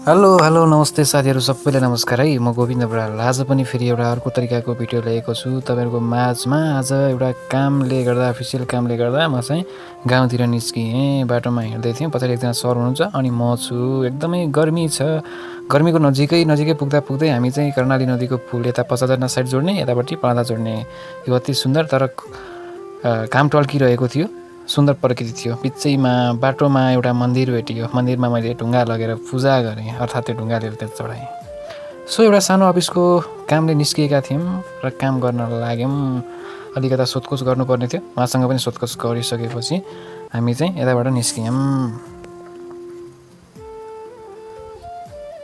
Hello hello नमस्ते साथीहरू सबैलाई नमस्कार है। म गोविन्द बराल आज पनि फेरि एउटा अर्को तरिकाको भिडियो ल्याएको छु तपाईँहरूको माझमा। आज एउटा कामले गर्दा अफिसियल कामले गर्दा म चाहिँ गाउँतिर निस्किएँ। बाटोमा हिँड्दै थिएँ, पछाडि एकजना सर हुनुहुन्छ अनि म छु। एकदमै गर्मी छ। गर्मीको नजिकै पुग्दा पुग्दै हामी चाहिँ कर्णाली नदीको पुल यता पचाजना साइड जोड्ने, यतापट्टि पाँदा जोड्ने, यो अति सुन्दर तर काम टल्किरहेको थियो। सुन्दर प्रकृति थियो। बिचैमा बाटोमा एउटा मन्दिर भेटियो। मन्दिरमा मैले ढुङ्गा लगेर पूजा गरेँ, अर्थात् त्यो ढुङ्गा लिएर त्यहाँ चढाएँ। सो एउटा सानो अफिसको कामले निस्किएका थियौँ र काम गर्न लाग्यौँ। अलिकता सोधखोज गर्नुपर्ने थियो। उहाँसँग पनि सोधखोज गरिसकेपछि हामी चाहिँ यताबाट निस्कियौँ।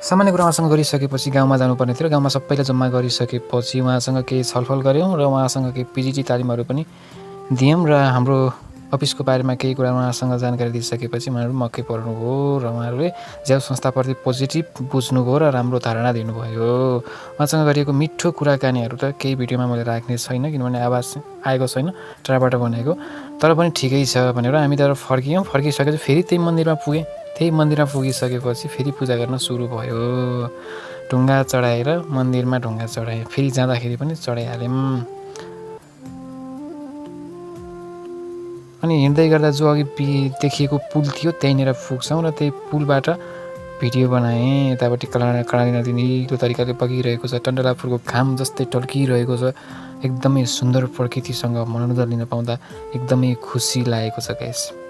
सामान्य कुरा उहाँसँग गरिसकेपछि गाउँमा जानुपर्ने थियो। गाउँमा सबैलाई जम्मा गरिसकेपछि उहाँसँग केही छलफल गऱ्यौँ र उहाँसँग केही पिजिटी तालिमहरू पनि दियौँ र हाम्रो अफिसको बारेमा केही कुरा उहाँसँग जानकारी दिइसकेपछि उहाँहरू मक्कै पर्नुभयो र उहाँहरूले ज्याउ संस्थाप्रति पोजिटिभ बुझ्नुभयो र राम्रो धारणा दिनुभयो। उहाँसँग गरिएको मिठो कुराकानीहरू त केही भिडियोमा मैले राख्ने छैन, किनभने आवाज आएको छैन, टाढाबाट बनाएको। तर पनि ठिकै छ भनेर हामी त फर्कियौँ। फर्किसकेपछि फेरि त्यही मन्दिरमा पुगेँ। त्यही मन्दिरमा पुगिसकेपछि फेरि पूजा गर्न सुरु भयो। ढुङ्गा चढाएर मन्दिरमा ढुङ्गा चढाएँ। फेरि जाँदाखेरि पनि चढाइहाल्यौँ। अनि हिँड्दै गर्दा जो अघि देखिएको पुल थियो त्यहीँनिर पुग्छौँ र त्यही पुलबाट भिडियो बनाएँ। यतापट्टि कर्णाली नदी निलो तरिकाले बगिरहेको छ। टन्डलापुरको घाम जस्तै टल्किरहेको छ। एकदमै सुन्दर प्रकृतिसँग मनोरञ्जन लिन पाउँदा एकदमै खुसी लागेको छ गाइस।